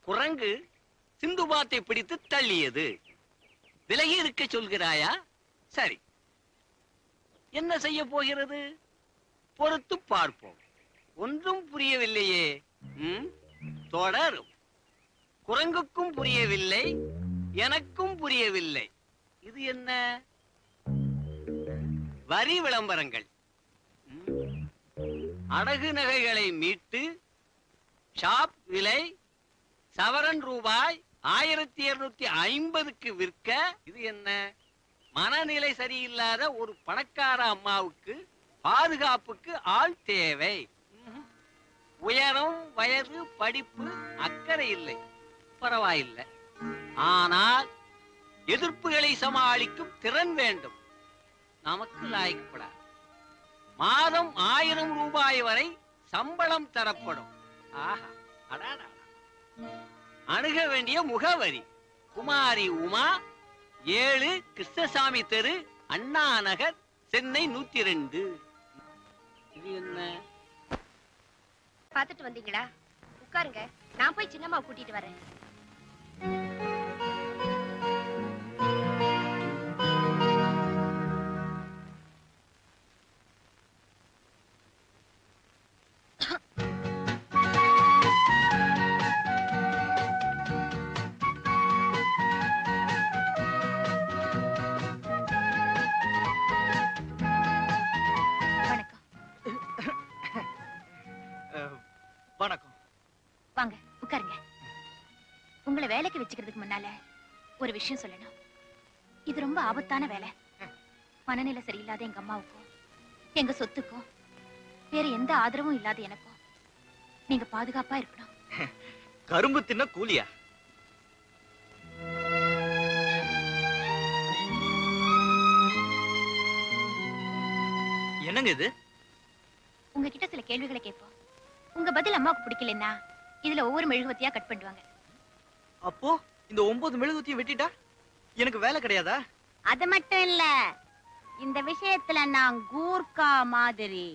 குரங்கு சிந்துபாத்தை பிடித்து தள்ளியது. விலகி இருக்க சொல்கிறாயா? சரி, என்ன செய்ய போகிறது? பொறுத்து பார்ப்போம். ஒன்றும் புரியவில்லையே. தொடரும். குரங்குக்கும் புரியவில்லை, எனக்கும் புரியவில்லை. இது என்ன? வரி விளம்பரங்கள். அடகு நகைகளை மீட்டு ஷாப் விலை சவரன் ரூபாய் 1250க்கு விற்க. இது என்ன? மனநிலை சரியில்லாத ஒரு பணக்கார அம்மாவுக்கு பாதுகாப்புக்கு ஆள் தேவை. உயரம், வயது, படிப்பு அக்கறை இல்லை, பரவாயில்லை. ஆனால் எதிர்ப்புகளை சமாளிக்கும் திறன் வேண்டும். நமக்கு லாய்க்கப்படாது. மாதம் 1000 ரூபாய் வரை சம்பளம் தரப்படும். ஆஹா, அடாடா. அணுக வேண்டிய முகவரி: குமாரி உமா, 7 கிருஷ்ணசாமி தெரு, அண்ணா நகர், சென்னை 102. இது என்ன? பாத்துட்டு வந்தீங்களா? உட்காருங்க, நான் போய் சின்னம்மா கூட்டிட்டு வரேன். வணக்கம். வாங்க உட்காருங்க. உங்களை வேலைக்கு வச்சுக்கிறதுக்கு முன்னால ஒரு விஷயம் சொல்லணும். இது ரொம்ப ஆபத்தான வேலை. மனநிலை சரியில்லாத எங்க அம்மாவுக்கும் எங்க சொத்துக்கும் வேற எந்த ஆதரவும் இல்லாத எனக்கும் நீங்க பாதுகாப்பா இருக்கணும். கரும்பு தின்ன கூலியா? என்னங்க இது? உங்ககிட்ட சில கேள்விகளை கேட்போம். உங்க பதில் அம்மாவுக்கு பிடிக்கலன்னா இதுல ஒவ்வொரு மெழுகுவத்தியா கட் பண்ணுவாங்க. அப்போ இந்த 9 மெழுகுவத்தியும் வெட்டிட்டா எனக்கு வேலை கிடையாதா? அது மட்டும் இல்ல, இந்த விஷயத்துல நான் கூர்க்கா மாதிரி.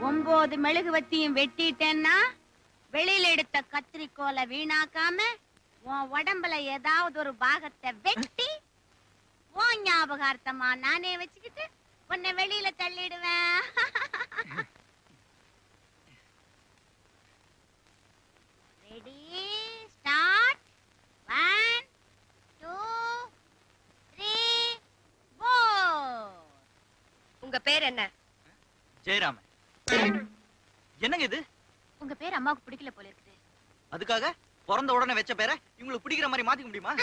9 மெழுகுவத்தியும் வெட்டிட்டேன்னா வெளியில எடுத்த கத்திரிக்கோலை வீணாக்காம உன் உடம்புல ஏதாவது ஒரு பாகத்தை வெட்டி உன் ஞாபகார்த்தமா நானே வச்சுக்கிட்டு உன்னை வெளியில தள்ளிடுவேன். Ready, start. 1 2 3 4. உங்க பேர் என்ன? ஜெயராமன். என்னங்க இது? உங்க பேர் அம்மாவுக்கு பிடிக்கல போல இருக்குது. அதுக்காக பிறந்த உடனே வச்ச பேரை இவங்களுக்கு பிடிக்கிற மாதிரி மாத்திக்க முடியுமா?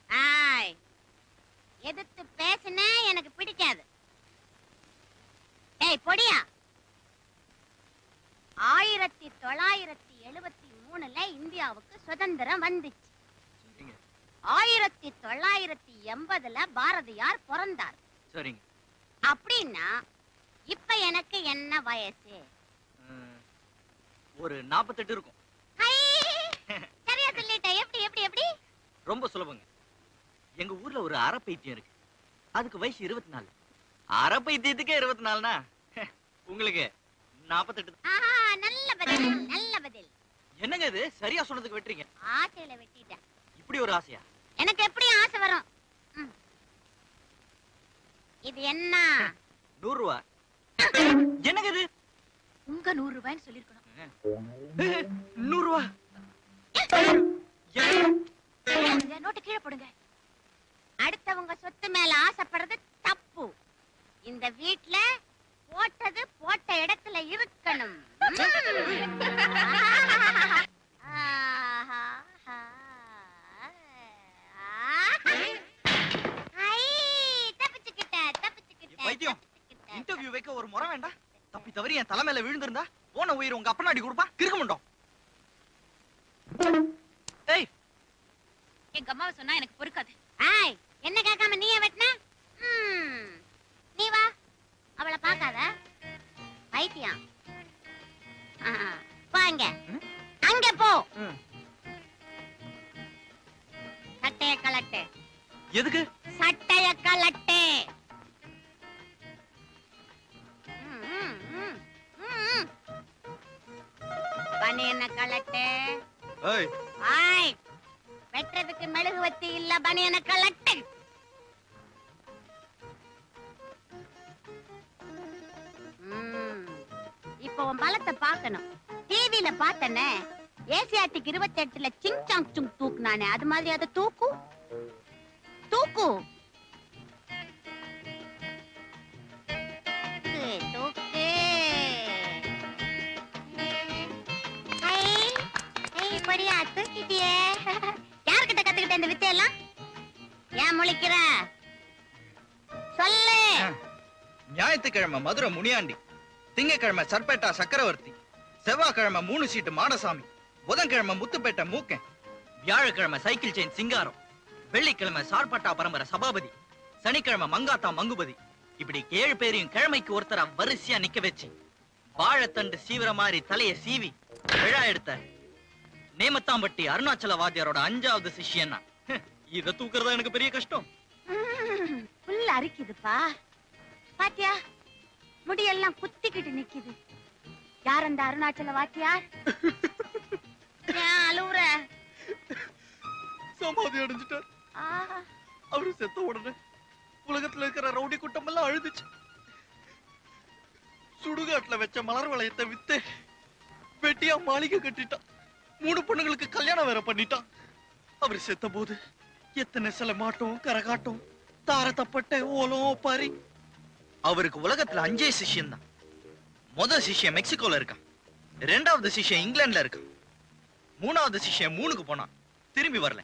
ஆய், எதிர்த்து பேசினா எனக்கு பிடிக்காது. ஏய் பொடியா, 1973ல இந்தியாவுக்கு சுதந்திரம் வந்துச்சு. 1980ல பாரதியார் பிறந்தார். சரிங்க. அப்படின்னா இப்ப எனக்கு என்ன வயசு? ஒரு 48 இருக்கும். சரியா சொல்லிட்ட. எப்படி எப்படி எப்படி? ரொம்ப சுலபங்க. எங்க ஊர்ல ஒரு அரை பைத்தியம் இருக்கு. அதுக்கு வயசு 24. அரை பைத்தியத்துக்கே 24னா உங்களுக்கு 48. நல்ல பதில், நல்ல பதில். என்னங்க இது? சரியா சொன்னதுக்கு வெட்டுறீங்க. ஆசையில வெட்டிட்டேன். இப்படி ஒரு ஆசையா? எனக்கு எப்படி ஆசை வரும்? இது என்ன? 100 ரூபாய். என்னங்க இது? உங்க 100 ரூபாய்னு சொல்லிருக்கணும். 100 ரூபாய். நோட்டு கீழே போடுங்க. அடுத்தவங்க சொத்து மேல ஆசைப்படுறது தப்பு. இந்த வீட்ல போட்டது போட்ட இடத்துல இருக்கணும். வைத்தியம், இன்டர்வியூ வைக்க ஒரு முறை வேண்டாம்? தப்பி தவறி என் தலை மேல விழுந்திருந்தா போன உயிர் உங்க அப்பனாடி கொடுப்பா, கிறுக்க மாட்டோம். ஏய், எங்க அம்மாவை சொன்னா எனக்கு பொறுக்காது. ஏய், என்ன கேட்காம நீயே வெட்டின? நீ வா, அவளை பார்க்காத. வைத்தியம், வாங்க அங்க போ. சட்டைய கலட்டு. எதுக்கு? சட்டைய கலட்டு. பனியன கலட்டு. ஏய், ஆய் வெட்டுறதுக்கு மெழுகுவத்தி இல்ல பனியன கலட்டு. இப்போ உன் பலத்தை பார்க்கணும். டிவில பார்த்தனே ஏசியாட்டிக் 28ல சிங் சாங் சுங் தூக்குனானே, அது மாதிரி அதை தூக்கு தூக்கு தூக்கு. படியா தூக்கிட்டியே. யார்கிட்ட கத்துக்கிட்ட இந்த வித்தையெல்லாம்? ஏன் முழிக்கிற? சொல்லு. ஞாயிற்றுக்கிழமை மதுரை முனியாண்டி, திங்கக்கிழமை சர்பேட்டா சக்கரவர்த்தி, செவ்வாய்க்கிழமை 3 சீட்டு மாடசாமி, புதன்கிழமை முத்துப்பேட்டை மூக்கன், வியாழக்கிழமை சைக்கிள் செயின் சிங்காரம், வெள்ளிக்கிழமை சார்பட்டா பரம்பரை சபாபதி, சனிக்கிழமை மங்காத்தா மங்குபதி. இப்படி 7 பேரையும் கிழமைக்கு ஒருத்தரா வரிசையா நிக்க வச்சு வாழைத்தண்டு சீவிர மாதிரி தலைய சீவி விழா எடுத்த நேமத்தாம்பட்டி அருணாச்சல வாத்தியாரோட 5வது சிஷ்யன்னா. இத தூக்குறதா எனக்கு பெரிய கஷ்டம். புல்ல அரிக்குதுப்பா. பாத்தியா, முடியெல்லாம் குத்திக்கிட்டு நிக்குது. யார் அந்த அருணாச்சல வாத்தியார்? அழுவுற? சமாதி அடைஞ்சிட்டார். அவரு செத்த உடனே உலகத்துல இருக்கிற ரவுடி கூட்டம் எல்லாம் அழுதுச்சு. சுடுகாட்டுல வச்ச மலர் வளையத்தை வித்து வெட்டியா மாளிகை கட்டிட்டான். 3 பொண்ணுங்களுக்கு கல்யாணம் வேற பண்ணிட்டான். அவரு செத்த போது எத்தனை சில மாட்டோம், கரகாட்டம், தார தப்பட்டை, ஓலம், பறி. அவருக்கு உலகத்துல 5 சிஷ்யன் தான். முதல் சிஷ்யன் மெக்சிகோல இருக்கான், 2வது சிஷ்யன் இங்கிலாந்துல இருக்கான், 3வது சிஷ்யன் 3க்கு போனான், திரும்பி வரல,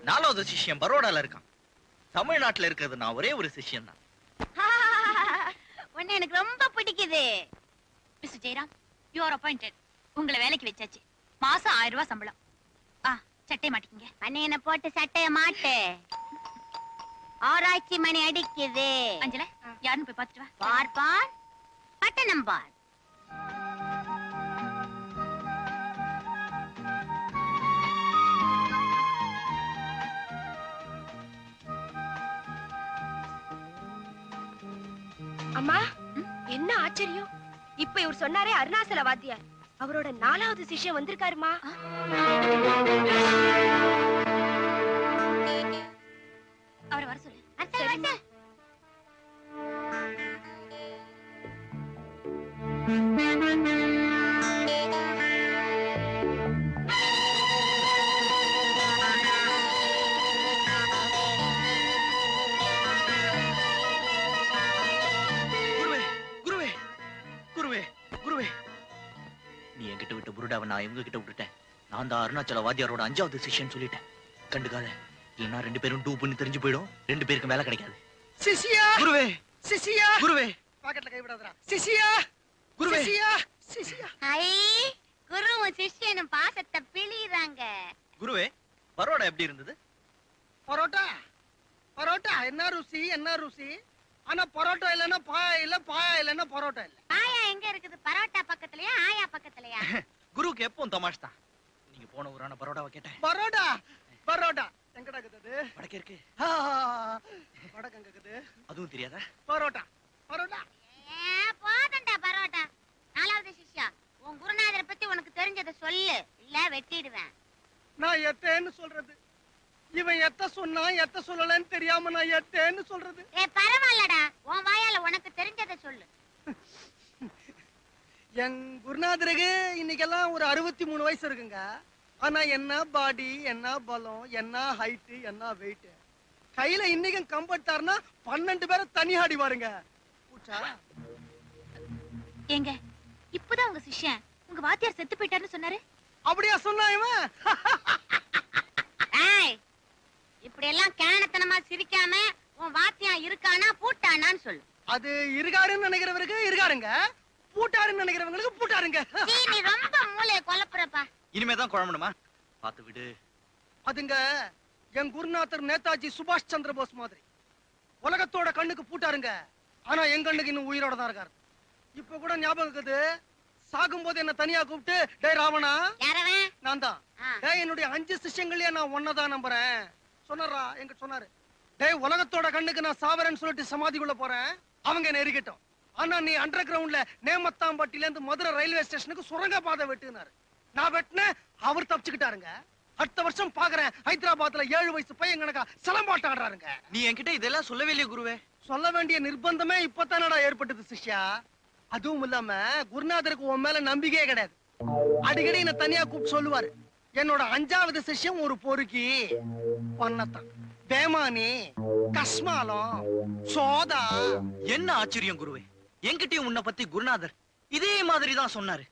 4வது சிஷ்யன் பரோடால இருக்கான். தமிழ்நாட்டுல இருக்கிறது நான் ஒரே ஒரு சிஷ்யன் தான். உன்னை எனக்கு ரொம்ப பிடிக்குது. Mister Jayaram, you are appointed. உங்களை வேலைக்கு வச்சாச்சு. மாசம் 1000 ரூபாய் சம்பளம். சட்டை மாட்டிக்கங்க. பனியனை போட்டு சட்டைய மாட்டு. ஆராய்ச்சி மணி அடிக்குது. அஞ்சல, யாருன்னு போய் பார்த்துட்டு வா. பார் பார், பட்டணம் பார். அம்மா, என்ன ஆச்சரியம்! இப்ப இவர் சொன்னாரே அருணாசல வாத்தியார், அவரோட 4வது சிஷ்யன் வந்திருக்காருமா. அவரை வர சொல்லு. சரிம்மா. நான் இவங்க கிட்ட விட்டுட்டேன். நான் தான் அருணாச்சல வாத்தியாரோட 5வது சிஷ்யன் சொல்லிட்டேன். கண்டுக்காத, இல்லைன்னா 2 பேரும் டூப்புன்னு தெரிஞ்சு போயிடும். 2 பேருக்கு வேலை கிடைக்காது. சிஷ்யா குருவே, சிஷ்யா குருவே, பாக்கெட்ல கை விடாதடா. சிஷ்யா குருவே, சிஷ்யா சிஷ்யா. ஐ, குருவும் சிஷ்யனும் பாசத்தை பிழிறாங்க. குருவே, பரோடா எப்படி இருந்தது? பரோட்டா பரோட்டா என்ன ருசி, என்ன ருசி. ஆனா பரோட்டா இல்லன்னா பாயா இல்ல, பாயா இல்லன்னா பரோட்டா இல்ல. ஆயா எங்க இருக்குது? பரோட்டா பக்கத்துலயா, ஆயா பக்கத்துலயா? குருவுக்கு எப்பவும் தமாஷ் தான். நீங்க போன ஊரான பரோடாவை கேட்டேன். பரோட்டா பரோட்டா எங்கடா இருக்குது? வடக்கே இருக்கு. வடக்கு எங்க இருக்குது? அதுவும் தெரியாதா? பரோட்டா பரோட்டா. போதண்டா பரோட்டா. 4வது சிஷ்யா, உன் குருநாதரை பத்தி உனக்கு தெரிஞ்சதை சொல்லு, இல்ல வெட்டிடுவேன். நான் எத்தேன்னு சொல்றது? இவன் எத்த சொன்னா எத்த சொல்லலன்னு தெரியாம நான் எத்தேன்னு சொல்றது? பரவாயில்லடா, உன் வாயால உனக்கு தெரிஞ்சதை சொல்லு. என் குருநாதருக்கு இன்னைக்கெல்லாம் ஒரு 63 வயசு இருக்குங்க. ஆனா என்ன பாடி, என்ன பலம், என்ன ஹைட், என்ன வெயிட். கையில இன்னைக்கும் கம்பட்டாருன்னா 12 பேரை தனி ஆடி வாருங்க. ஏங்க, இப்பதான் உங்க சிஷ்யன் உங்க வாத்தியார் செத்து போயிட்டாருன்னு சொன்னாரு. அப்படியா சொன்னா இவன்? இப்படி எல்லாம் கேனத்தனமா சிரிக்காம உன் வாத்தியா இருக்கானா பூட்டானான்னு சொல்லு. அது இருகாருன்னு நினைக்கிறவருக்கு இருகாருங்க, பூட்டாருன்னு நினைக்கிறவங்களுக்கு பூட்டாருங்க. நீ ரொம்ப மூளையை குழப்புறப்பா. இனிமேதான் குழம்பணுமா? பார்த்து விடு. அதுங்க என் குருநாதர் நேதாஜி சுபாஷ் சந்திர போஸ் மாதிரி உலகத்தோட கண்ணுக்கு பூட்டாருங்க. ஆனா என் கண்ணுக்கு இன்னும் உயிரோட தான் இருக்காரு. இப்ப கூட ஞாபகம் இருக்குது, சாகும் போது என்ன தனியா கூப்பிட்டு, டே ராவணா, நான் தான் என்னுடைய 5 சிஷ்யங்களையே நான் ஒன்னதான் நம்புறேன் சொன்னாரா. எங்க சொன்னாரு, டேய் உலகத்தோட கண்ணுக்கு நான் சாவரேன்னு சொல்லிட்டு சமாதிக்குள்ள போறேன், அவங்க என்ன எரிக்கட்டும். ஆனா நீ அண்டர் கிரவுண்ட்ல நேமத்தாம்பட்டில இருந்து மதுரை ரயில்வே ஸ்டேஷனுக்கு சுரங்க பாதை வெட்டுனாரு. நான் வெட்டின, அவர் தப்பிச்சுக்கிட்டாருங்க. அடுத்த வருஷம் பாக்குறேன் ஹைதராபாத்ல 7 வயசு பையன் கணக்கா சிலம்பாட்டம் ஆடுறாருங்க. நீ என்கிட்ட இதெல்லாம் சொல்லவே இல்லையே குருவே. சொல்ல வேண்டிய நிர்பந்தமே இப்பதானடா ஏற்பட்டது சிஷ்யா. அதுவும் இல்லாம குருநாதருக்கு உன் மேல நம்பிக்கையே கிடையாது. அடிக்கடி என்ன தனியா கூப்பிட்டு சொல்லுவாரு, என்னோட 5வது சிஷ்யம் ஒரு பொறுக்கி பொன்னத்தான், பேமானி, கஸ்மாலம், சோதா. என்ன ஆச்சரியம் குருவே, என்கிட்டயும் உன்னை பத்தி குருநாதர் இதே மாதிரி தான் சொன்னாரு.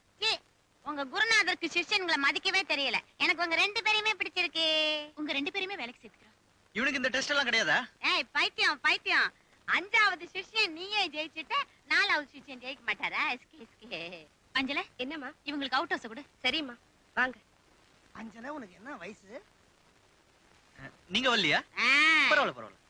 உங்க குருநாதருக்கு சிஷ்யன்களை மதிக்கவே தெரியல. எனக்கு உங்க 2 பேரையுமே பிடிச்சிருக்கு. உங்க 2 பேரையுமே வேலைக்கு சேர்த்துக்கிறோம். இவனுக்கு இந்த டெஸ்ட் எல்லாம் கிடையாதா? ஏய் பைத்தியம் பைத்தியம், 5வது சிஷ்யன் நீயே ஜெயிச்சுட்ட, 4வது சிஷ்யன் ஜெயிக்க மாட்டாரா? எஸ்கே. அஞ்சல, என்னம்மா? இவங்களுக்கு அவுட் ஹவுஸ் கொடு. சரிம்மா, வாங்க. அஞ்சனா உனக்கு என்ன வயசு? நீங்க வரலையா? ஆ. பரவாயில்ல பரவாயில்ல.